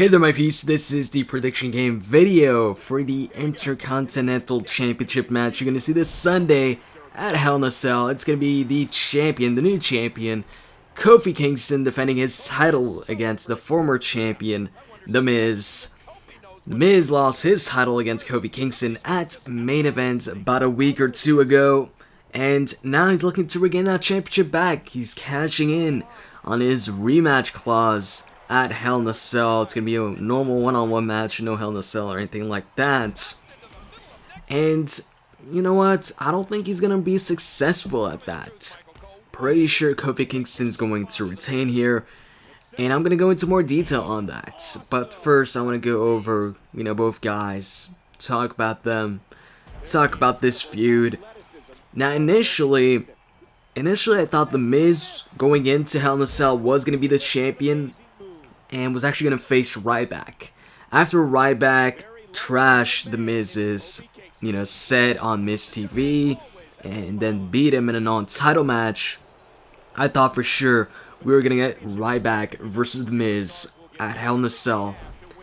Hey there my peeps, this is the prediction game video for the Intercontinental Championship match you're going to see this Sunday at Hell in a Cell. It's going to be the champion, the new champion, Kofi Kingston defending his title against the former champion, The Miz. The Miz lost his title against Kofi Kingston at main event about a week or two ago, and now he's looking to regain that championship back. He's cashing in on his rematch clause at Hell in a Cell. It's going to be a normal one-on-one match, no Hell in a Cell or anything like that. And you know what? I don't think he's going to be successful at that. Pretty sure Kofi Kingston's going to retain here, and I'm going to go into more detail on that. But first, I want to go over, both guys, talk about them, talk about this feud. Now, initially I thought The Miz going into Hell in a Cell was going to be the champion and was actually going to face Ryback. After Ryback trashed The Miz's, set on Miz TV and then beat him in a non-title match, I thought for sure we were going to get Ryback versus The Miz at Hell in a Cell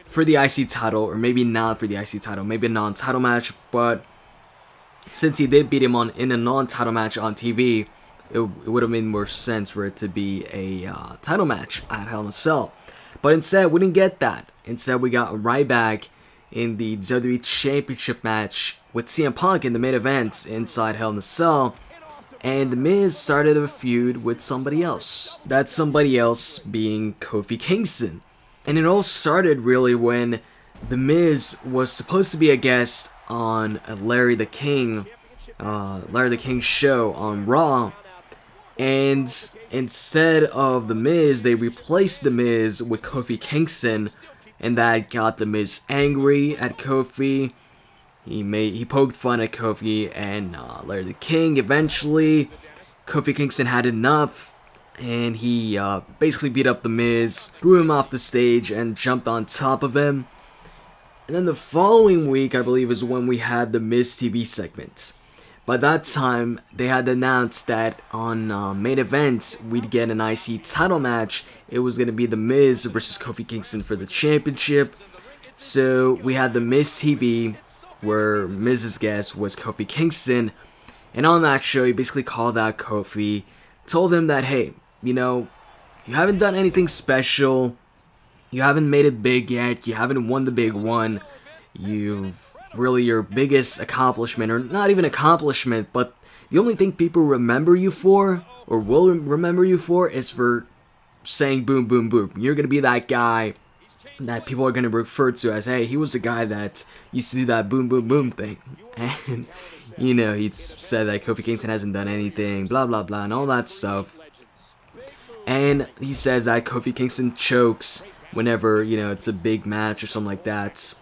for the IC title, or maybe not for the IC title, maybe a non-title match, but since he did beat him in a non-title match on TV, it would have made more sense for it to be a title match at Hell in a Cell. But instead, we didn't get that. Instead, we got Ryback in the WWE Championship match with CM Punk in the main event inside Hell in a Cell. And The Miz started a feud with somebody else. That somebody else being Kofi Kingston. And it all started really when The Miz was supposed to be a guest on Larry the King's show on Raw. And instead of The Miz, they replaced The Miz with Kofi Kingston, and that got The Miz angry at Kofi. He poked fun at Kofi and Larry the King. Eventually, Kofi Kingston had enough, and he basically beat up The Miz, threw him off the stage, and jumped on top of him. And then the following week, I believe, is when we had the Miz TV segment. By that time, they had announced that on main event, we'd get an IC title match. It was going to be The Miz versus Kofi Kingston for the championship. So we had the Miz TV, where Miz's guest was Kofi Kingston. And on that show, he basically called out Kofi, told him that, hey, you haven't done anything special. You haven't made it big yet. You haven't won the big one. Really your biggest accomplishment, or not even accomplishment, but the only thing people remember you for, or will remember you for, is for saying boom, boom, boom. You're going to be that guy that people are going to refer to as, hey, he was the guy that used to do that boom, boom, boom thing. And, he said that Kofi Kingston hasn't done anything, blah, blah, blah, and all that stuff. And he says that Kofi Kingston chokes whenever, it's a big match or something like that.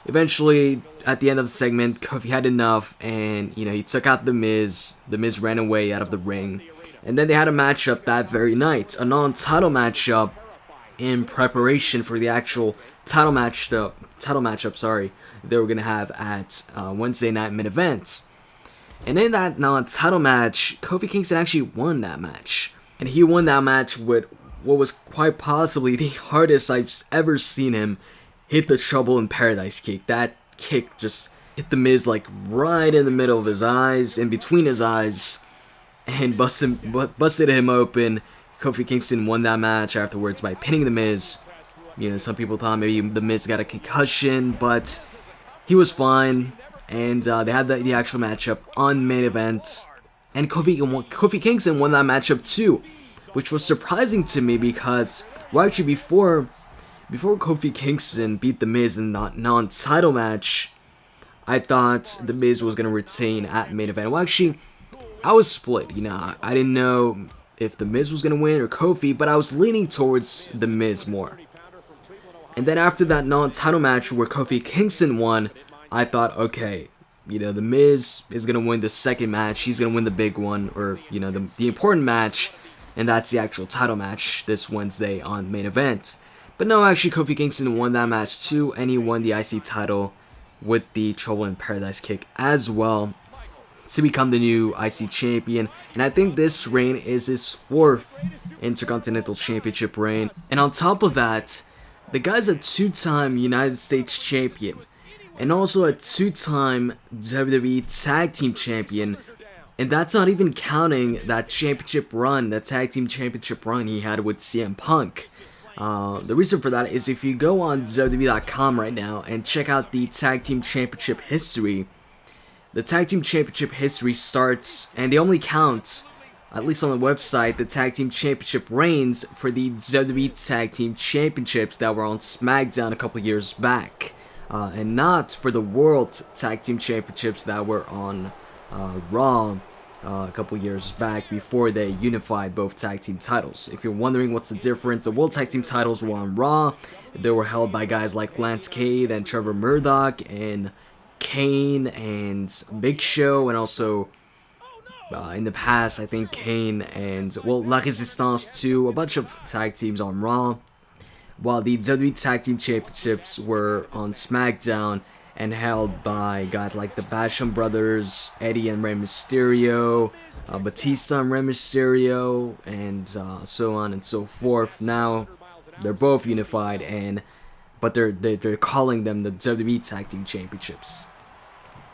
Eventually, at the end of the segment, Kofi had enough, and, he took out The Miz. The Miz ran away out of the ring. And then they had a matchup that very night, a non-title matchup in preparation for the actual title matchup, they were going to have at Wednesday Night Main Event. And in that non-title match, Kofi Kingston actually won that match. And he won that match with what was quite possibly the hardest I've ever seen him hit the Trouble in Paradise kick. That kick just hit The Miz like right in the middle of his eyes, in between his eyes, and busted him open. Kofi Kingston won that match afterwards by pinning The Miz. Some people thought maybe The Miz got a concussion, but he was fine. And they had the actual matchup on main event, and Kofi Kingston won that matchup too, which was surprising to me because, well, actually before Kofi Kingston beat The Miz in that non-title match, I thought The Miz was going to retain at main event. Well, actually, I was split. I didn't know if The Miz was going to win or Kofi, but I was leaning towards The Miz more. And then after that non-title match where Kofi Kingston won, I thought, okay, The Miz is going to win the second match. He's going to win the big one, or, the important match, and that's the actual title match this Wednesday on main event. But no, actually, Kofi Kingston won that match too, and he won the IC title with the Trouble in Paradise kick as well to become the new IC champion. And I think this reign is his 4th Intercontinental Championship reign. And on top of that, The guy's a two-time United States champion and also a two-time WWE Tag Team champion, and that's not even counting that championship run, that Tag Team championship run he had with CM Punk. The reason for that is if you go on WWE.com right now and check out the Tag Team Championship history, the Tag Team Championship history starts, and they only count, at least on the website, the Tag Team Championship reigns for the WWE Tag Team Championships that were on SmackDown a couple years back, and not for the World Tag Team Championships that were on Raw a couple years back before they unified both tag team titles. If you're wondering what's the difference, the World Tag Team titles were on Raw. They were held by guys like Lance Cade and Trevor Murdoch and Kane and Big Show, and also in the past I think Kane and, well, La Resistance too, a bunch of tag teams on Raw, while the WWE Tag Team Championships were on SmackDown and held by guys like the Basham Brothers, Eddie and Rey Mysterio, Batista and Rey Mysterio, and so on and so forth. Now they're both unified, but they're calling them the WWE Tag Team Championships.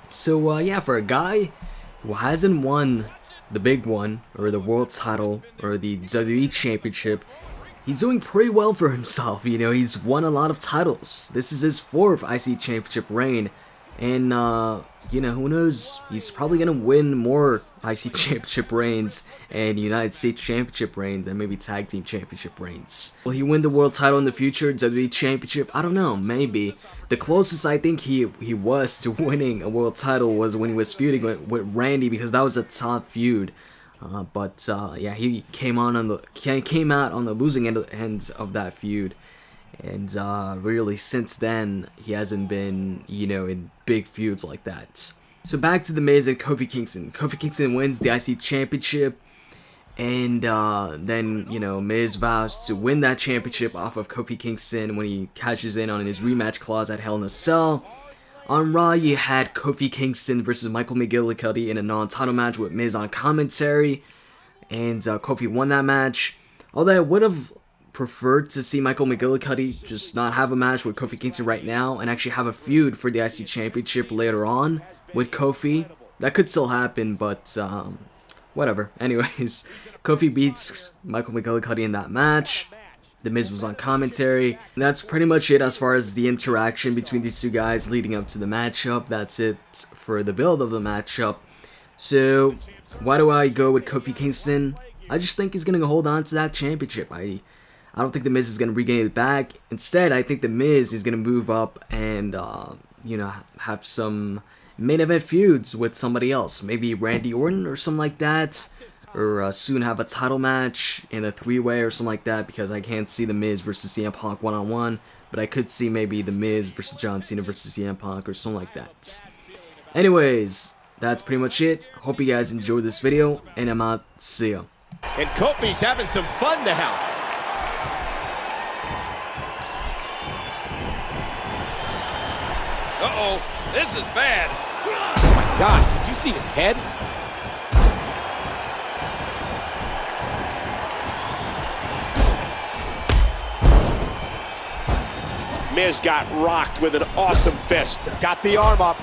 So yeah, for a guy who hasn't won the big one, or the world title, or the WWE Championship, he's doing pretty well for himself. You know, he's won a lot of titles. This is his 4th IC Championship reign, and you know, who knows, he's probably gonna win more IC Championship reigns and United States Championship reigns and maybe Tag Team Championship reigns. Will he win the world title in the future, WWE Championship? I don't know, maybe. The closest I think he was to winning a world title was when he was feuding with Randy, because that was a tough feud. Yeah, he came out on the losing end of that feud, and really since then he hasn't been, you know, in big feuds like that. So back to the Miz and Kofi Kingston. Kofi Kingston wins the IC Championship, and then, you know, Miz vows to win that championship off of Kofi Kingston when he cashes in on his rematch clause at Hell in a Cell. On Raw, you had Kofi Kingston versus Michael McGillicuddy in a non-title match with Miz on commentary, and Kofi won that match. Although I would have preferred to see Michael McGillicuddy just not have a match with Kofi Kingston right now and actually have a feud for the IC Championship later on with Kofi. That could still happen, but whatever. Anyways, Kofi beats Michael McGillicuddy in that match. The Miz was on commentary. And that's pretty much it as far as the interaction between these two guys leading up to the matchup. That's it for the build of the matchup. So, why do I go with Kofi Kingston? I just think he's going to hold on to that championship. I don't think the Miz is going to regain it back. Instead, I think the Miz is going to move up and, you know, have some main event feuds with somebody else. Maybe Randy Orton or something like that. Or soon have a title match in a 3-way or something like that, because I can't see the Miz versus CM Punk one-on-one, but I could see maybe the Miz versus John Cena versus CM Punk or something like that. Anyways, that's pretty much it. Hope you guys enjoyed this video, and I'm out. See ya. And Kofi's having some fun now. Uh-oh, this is bad. Oh my gosh, did you see his head? Miz got rocked with an awesome fist. Got the arm up.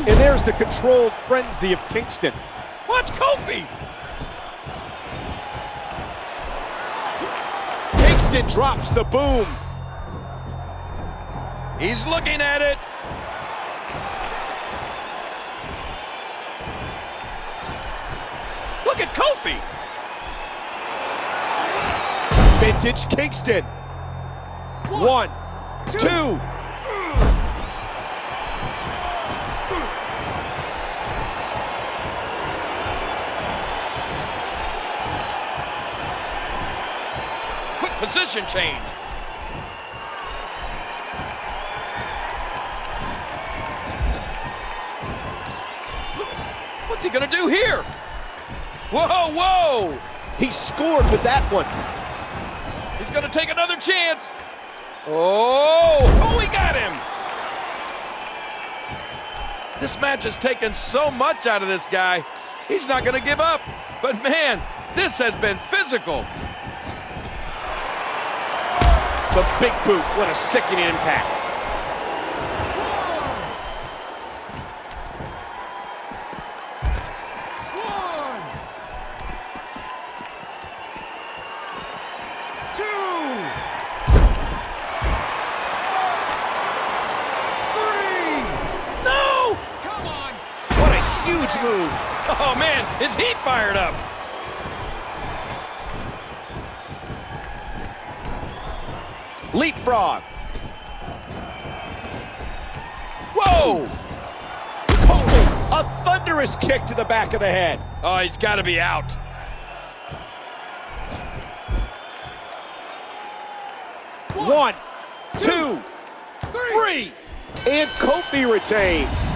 And there's the controlled frenzy of Kingston. Watch Kofi. Kingston drops the boom. He's looking at it. Look at Kofi. Vintage Kingston. 1, 2. Quick position change. What's he gonna do here? Whoa, whoa! He scored with that one. He's gonna take another chance. Oh, he got him. This match has taken so much out of this guy. He's not gonna give up. But man, this has been physical. The big boot, what a sickening impact. Huge move. Oh man, is he fired up? Leapfrog. Whoa! Kofi, a thunderous kick to the back of the head. Oh, he's got to be out. One, two, three. And Kofi retains.